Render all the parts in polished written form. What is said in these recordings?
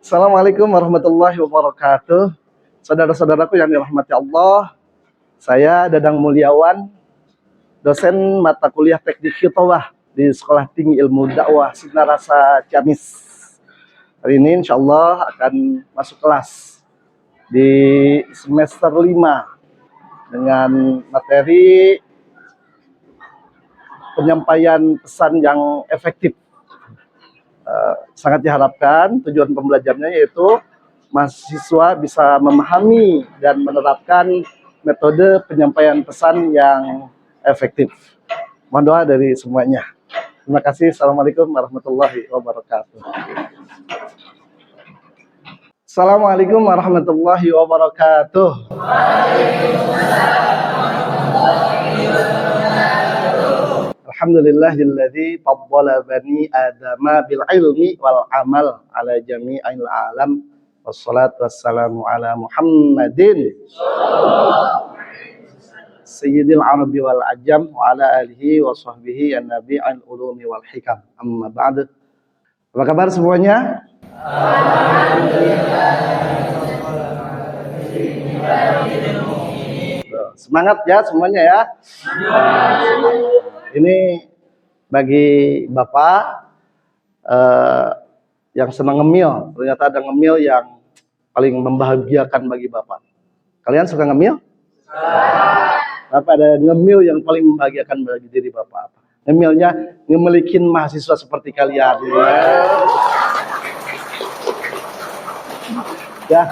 Assalamualaikum warahmatullahi wabarakatuh. Saudara-saudaraku yang dirahmati Allah, saya Dadang Mulyawan, dosen mata kuliah Teknik Khitobah di Sekolah Tinggi Ilmu Dakwah Sinarasa Ciamis. Hari ini insya Allah akan masuk kelas di semester 5 dengan materi penyampaian pesan yang efektif. Sangat diharapkan tujuan pembelajarannya yaitu mahasiswa bisa memahami dan menerapkan metode penyampaian pesan yang efektif. Mohon doa dari semuanya. Terima kasih. Assalamualaikum warahmatullahi wabarakatuh. Assalamualaikum warahmatullahi wabarakatuh. Alhamdulillahilladzi faddala bani adama bil ilmi wal amal ala jami'il alam. Wassalatu wassalamu ala Muhammadin Sayyidil Arabi wal Ajam wa ala alihi wa sahbihi an-nabi'al ulumi wal hikam. Amma ba'd. Apa kabar semuanya? Semangat ya semuanya ya. Ini bagi Bapak yang senang ngemil. Ternyata ada ngemil yang paling membahagiakan bagi Bapak. Kalian suka ngemil? Apa ada ngemil yang paling membahagiakan bagi diri Bapak? Ngemilnya ngemilikin mahasiswa seperti kalian. Ya,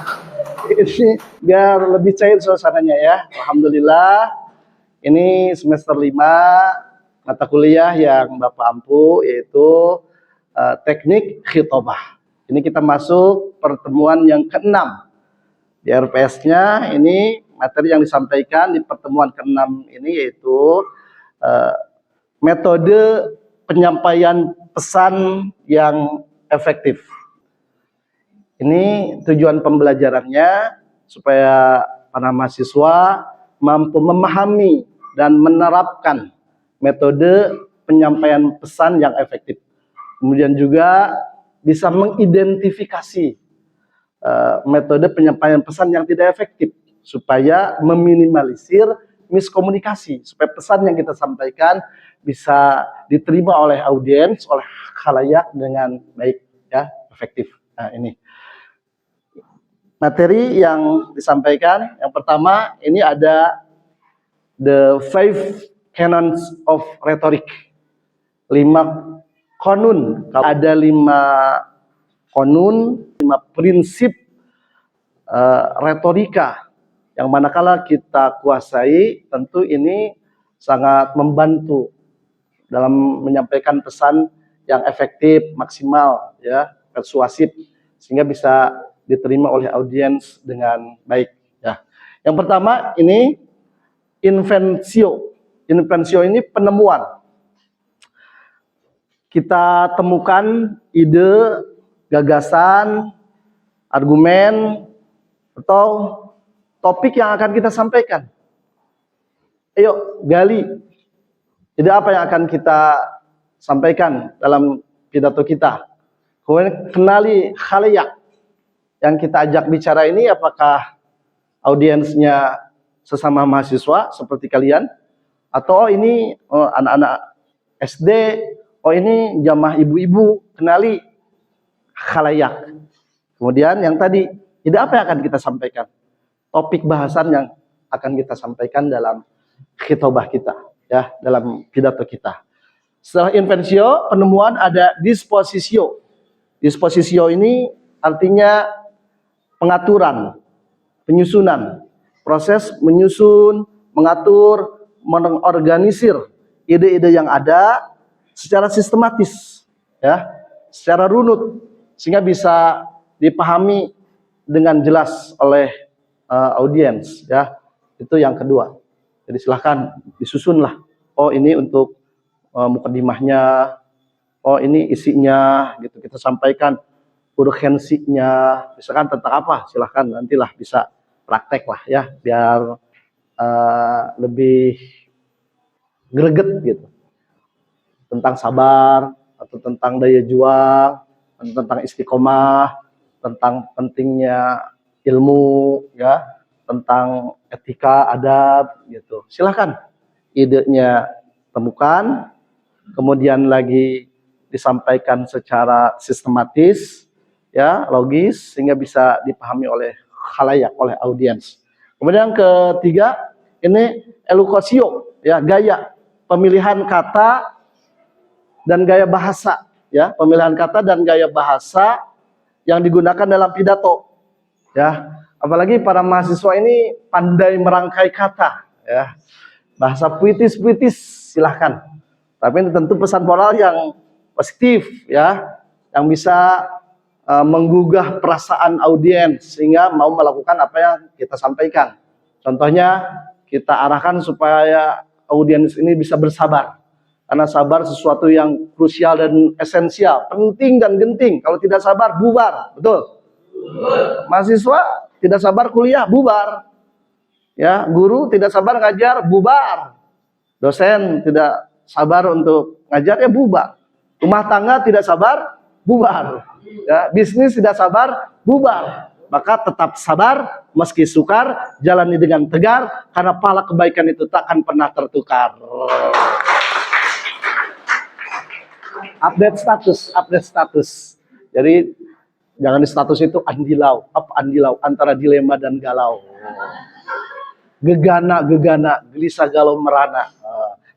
ini biar lebih cair suasananya ya. Alhamdulillah, ini semester 5 mata kuliah yang Bapak ampu yaitu Teknik Khitobah. Ini kita masuk pertemuan yang ke-6. Di RPS-nya ini materi yang disampaikan di pertemuan ke-6 ini yaitu metode penyampaian pesan yang efektif. Ini tujuan pembelajarannya supaya para mahasiswa mampu memahami dan menerapkan metode penyampaian pesan yang efektif. Kemudian juga bisa mengidentifikasi metode penyampaian pesan yang tidak efektif supaya meminimalisir miskomunikasi, supaya pesan yang kita sampaikan bisa diterima oleh audiens, oleh khalayak dengan baik ya, efektif. Nah, ini materi yang disampaikan. Yang pertama ini ada the 5 canons of rhetoric. 5 konun. Kalau ada 5 konun, 5 prinsip retorika yang manakala kita kuasai, tentu ini sangat membantu dalam menyampaikan pesan yang efektif, maksimal, ya, persuasif, sehingga bisa diterima oleh audiens dengan baik. Ya. Yang pertama ini inventio. Inventio ini penemuan. Kita temukan ide, gagasan, argumen, atau topik yang akan kita sampaikan. Ayo, gali. Ide apa yang akan kita sampaikan dalam pidato kita. Kemudian kenali khalayak yang kita ajak bicara ini, apakah audiensnya sesama mahasiswa seperti kalian, atau ini anak-anak SD, ini jamaah ibu-ibu. Kenali khalayak. Kemudian yang tadi, ide apa yang akan kita sampaikan? Topik bahasan yang akan kita sampaikan dalam khitobah kita, ya, dalam pidato kita. Setelah inventio, penemuan, ada disposisio. Disposisio ini artinya pengaturan, penyusunan, proses menyusun, mengatur, mengorganisir ide-ide yang ada secara sistematis, ya, secara runut, sehingga bisa dipahami dengan jelas oleh audiens, ya. Itu yang kedua. Jadi silahkan disusunlah. Oh, ini untuk mukadimahnya, oh ini isinya, gitu kita sampaikan urgensinya, misalkan tentang apa, silahkan nantilah bisa praktek lah ya, biar lebih greget gitu, tentang sabar atau tentang daya juang atau tentang istiqomah tentang pentingnya ilmu, ya, tentang etika, adab, gitu. Silahkan idenya temukan, kemudian lagi disampaikan secara sistematis, ya, logis, sehingga bisa dipahami oleh khalayak, oleh audiens. Kemudian yang ketiga, ini elokasio, ya, gaya pemilihan kata dan gaya bahasa, ya, pemilihan kata dan gaya bahasa yang digunakan dalam pidato, ya. Apalagi para mahasiswa ini pandai merangkai kata, ya, bahasa puitis-puitis silahkan. Tapi ini tentu pesan moral yang positif, ya, yang bisa menggugah perasaan audiens sehingga mau melakukan apa yang kita sampaikan. Contohnya kita arahkan supaya audiens ini bisa bersabar. Karena sabar sesuatu yang krusial dan esensial, penting dan genting. Kalau tidak sabar, bubar, betul? Mahasiswa tidak sabar kuliah, bubar. Ya, guru tidak sabar ngajar, bubar. Dosen tidak sabar untuk ngajar, ya bubar. Rumah tangga tidak sabar, bubar. Ya, bisnis tidak sabar, bubar. Maka tetap sabar, meski sukar, jalani dengan tegar, karena pahala kebaikan itu tak akan pernah tertukar. Update status. Jadi jangan di status itu andilau, andilau antara dilema dan galau. Gegana, gelisah galau merana,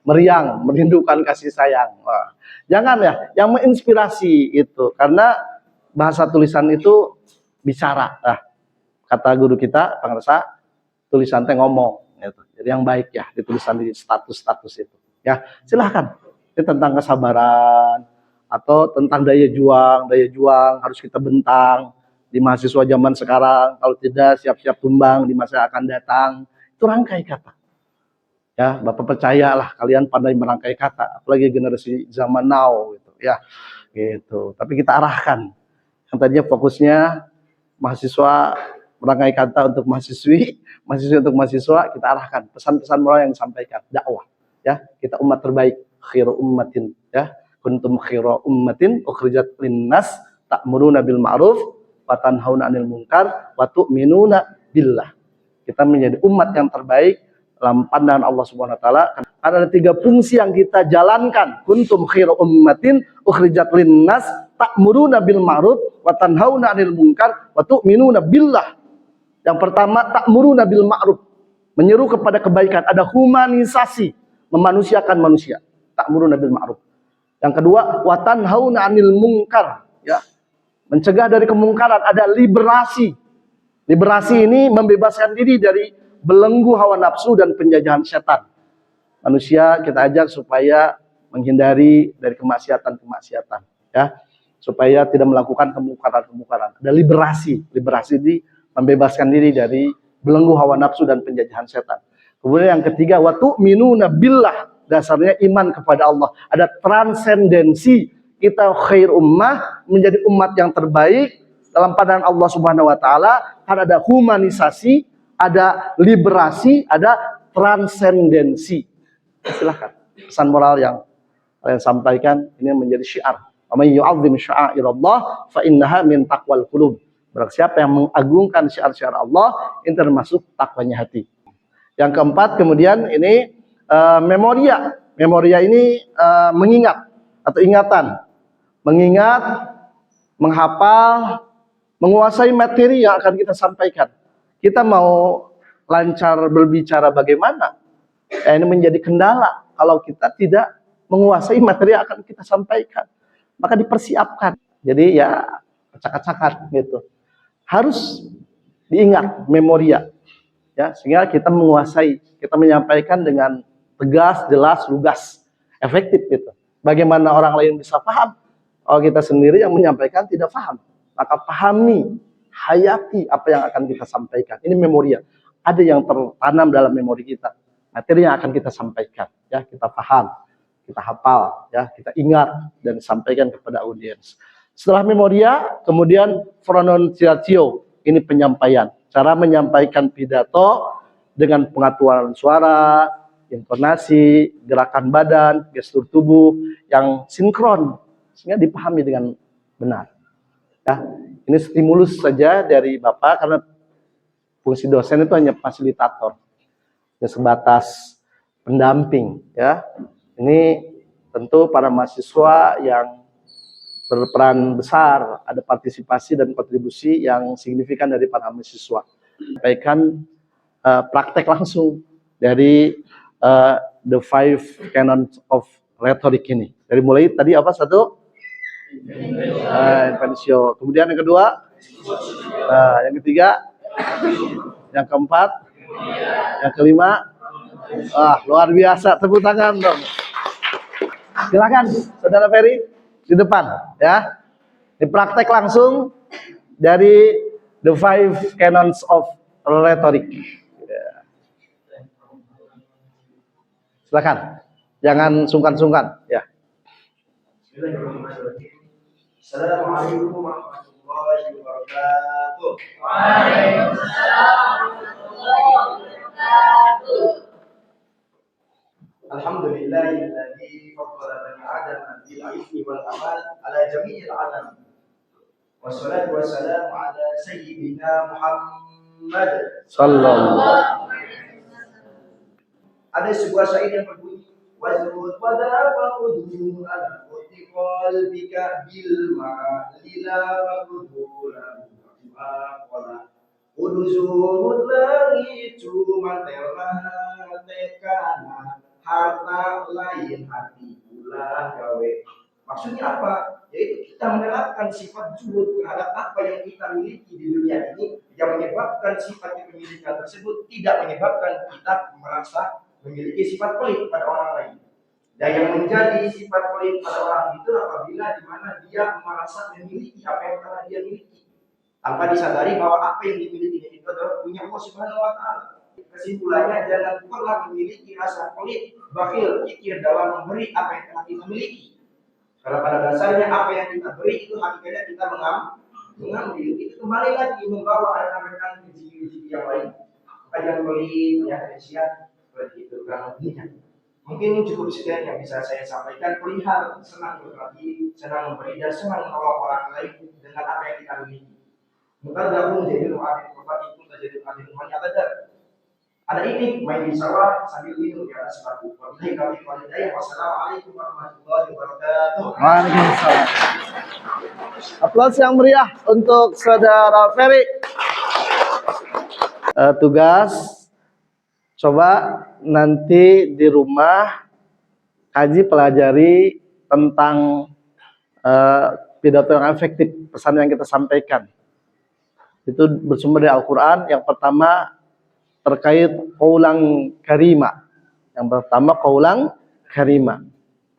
meriang, merindukan kasih sayang. Jangan ya, yang menginspirasi itu, karena bahasa tulisan itu bicara. Kata guru kita, pengersa, tulisan teh ngomong. Gitu. Jadi yang baik ya, ditulisan di status itu. Ya, silahkan. Ini tentang kesabaran atau tentang daya juang harus kita bentang di mahasiswa zaman sekarang. Kalau tidak, siap-siap tumbang di masa yang akan datang. Itu rangkai kata. Ya, Bapak percayalah kalian pandai merangkai kata, apalagi generasi zaman now gitu, ya. Gitu. Tapi kita arahkan. Yang tadinya fokusnya mahasiswa merangkai kata untuk mahasiswi untuk mahasiswa, kita arahkan pesan-pesan moral yang disampaikan, dakwah. Ya, kita umat terbaik, khairu ummatin, ya. Kuntum khairu ummatin ukhrijat linnas ta'muruna bil ma'ruf wa tanhauna 'anil munkar wa tu'minuna billah. Kita menjadi umat yang terbaik dalam pandangan Allah Subhanahu wa taala. Ada 3 fungsi yang kita jalankan. Kuntum khairu ummatin ukhrijat linnas ta'muruna bil ma'ruf wa tanhauna 'anil munkar wa tu'minuna billah. Yang pertama, ta'muruna bil ma'ruf, menyeru kepada kebaikan, ada humanisasi, memanusiakan manusia. Ta'muruna bil ma'ruf. Yang kedua, wa tanhauna 'anil munkar, ya. Mencegah dari kemungkaran, ada liberasi. Liberasi ini membebaskan diri dari belenggu hawa nafsu dan penjajahan setan. Manusia kita ajak supaya menghindari dari kemaksiatan, ya, supaya tidak melakukan kemungkaran. Ada liberasi ini membebaskan diri dari belenggu hawa nafsu dan penjajahan setan. Kemudian yang ketiga, wa tu'minuna billah, dasarnya iman kepada Allah. Ada transendensi, kita khair ummah, menjadi umat yang terbaik dalam pandangan Allah Subhanahu wa taala. Ada humanisasi, ada liberasi, ada transendensi. Silahkan pesan moral yang kalian sampaikan ini menjadi syiar. Wa may yu'azzim sya'airallah fa innaha min taqwal qulub. Barang siapa yang mengagungkan syiar-syiar Allah, ini termasuk takwanya hati. Yang keempat, kemudian ini memoria. Memoria ini mengingat atau ingatan. Mengingat, menghafal, menguasai materi yang akan kita sampaikan. Kita mau lancar berbicara bagaimana? Ini menjadi kendala kalau kita tidak menguasai materi yang akan kita sampaikan. Maka dipersiapkan. Jadi ya acak-acakan gitu. Harus diingat memoria. Ya, sehingga kita menguasai, kita menyampaikan dengan tegas, jelas, lugas, efektif gitu. Bagaimana orang lain bisa paham? Kalau kita sendiri yang menyampaikan tidak paham, maka pahami, hayati apa yang akan kita sampaikan. Ini memoria. Ada yang tertanam dalam memori kita. Materi yang akan kita sampaikan, ya, kita paham, kita hafal, ya, kita ingat dan sampaikan kepada audiens. Setelah memoria, kemudian pronunciatio, ini penyampaian. Cara menyampaikan pidato dengan pengaturan suara, intonasi, gerakan badan, gestur tubuh yang sinkron sehingga dipahami dengan benar. Ya, Ini stimulus saja dari Bapak karena fungsi dosen itu hanya fasilitator, ya sebatas pendamping ya. Ini tentu para mahasiswa yang berperan besar, ada partisipasi dan kontribusi yang signifikan dari para mahasiswa. Sampaikan praktek langsung dari the five canons of rhetoric ini. Dari mulai tadi apa satu? Invencio. Kemudian yang kedua, yang ketiga, yang keempat, yang kelima. Luar biasa, tepuk tangan dong. Silakan, Saudara Ferry di depan, ya. Di praktek langsung dari the five canons of rhetoric. Silakan, jangan sungkan-sungkan, ya. Assalamualaikum warahmatullahi wabarakatuh. Waalaikumsalam warahmatullahi wabarakatuh. Alhamdulillahilladzi faddala bani Adam bil ilmi wal amal ala jami'il alam. Wassalatu wassalamu ala sayyidina Muhammad Sallallahu. Ada sebuah syair yang berbunyi wazrud wadarafaqudu ala qalbika bil ma'lila faqdulan qala uduzumut langitu mantelna tekana harta lain hati pula gawe. Maksudnya apa? Yaitu kita menerapkan sifat zuhud terhadap apa yang kita miliki di dunia ini yang menyebabkan sifat kepemilikan tersebut tidak menyebabkan kita merasa memiliki sifat pelit pada orang lain. Dan yang menjadi sifat pelit pada orang itu apabila di mana dia merasa memiliki apa yang telah dia miliki tanpa disadari bahwa apa yang dimiliki itu adalah punya Allah Subhanahu wa taala. Kesimpulannya jangan pernah memiliki rasa pelit, bakhil, kikir dalam memberi apa yang telah kita miliki. Karena pada dasarnya apa yang kita beri itu hakikatnya kita mengambil. Itu kembali lagi membawa rekan-rekan rezeki yang lain. Jangan pelit, ya kasihan. Seperti itu kurang lebihnya. Mungkin cukup sekian yang bisa saya sampaikan. Perihal senang berbagi, senang memberi dan senang menolong orang lain dengan apa yang kita miliki. Maka gabung jadi doa Bapak itu terjadi adil ada. Ada ini main di sawah sambil minum di atas batu. Wabillahi taufiq wal hidayah. Wassalamualaikum warahmatullahi wabarakatuh. Waalaikumsalam. Aplaus yang meriah untuk Saudara Ferry. Tugas coba nanti di rumah kaji pelajari tentang pidato yang efektif, pesan yang kita sampaikan. Itu bersumber dari Al-Quran. Yang pertama terkait qaulan karima. Yang pertama qaulan karima.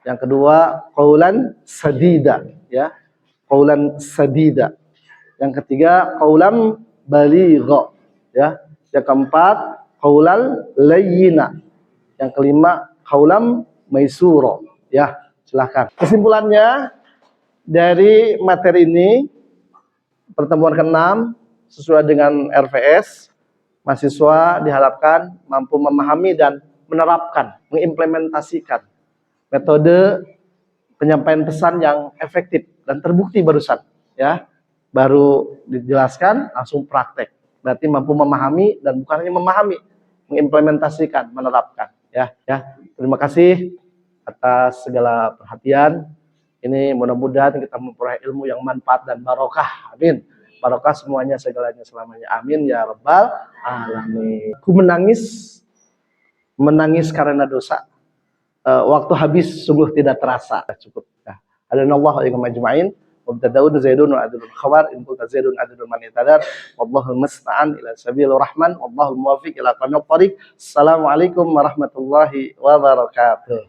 Yang kedua qaulan sadida, ya. Qaulan sadida. Yang ketiga qaulan baligha, ya. Yang keempat qaulal layyina. Yang kelima qaulam maisura, ya. Silakan. Kesimpulannya dari materi ini, pertemuan ke-6 sesuai dengan RVS, mahasiswa diharapkan mampu memahami dan menerapkan, mengimplementasikan metode penyampaian pesan yang efektif dan terbukti barusan, ya. Baru dijelaskan langsung praktek. Berarti mampu memahami dan bukan hanya memahami, mengimplementasikan, menerapkan, ya. Terima kasih atas segala perhatian. Ini mudah-mudahan kita memperoleh ilmu yang manfaat dan barokah. Amin. Barokah semuanya segalanya selamanya. Amin ya rabbal alamin. Aku menangis karena dosa. Waktu habis sungguh tidak terasa. Cukup. Adanallahu alaikum ajma'in. Mubtada'un zaidun wa adlul khabar in kunta zaidun adlul man yatadar wallahu musta'an ila sabil rahman wallahu muwaffiq ila aqwamit thoriq. Assalamualaikum warahmatullahi wabarakatuh.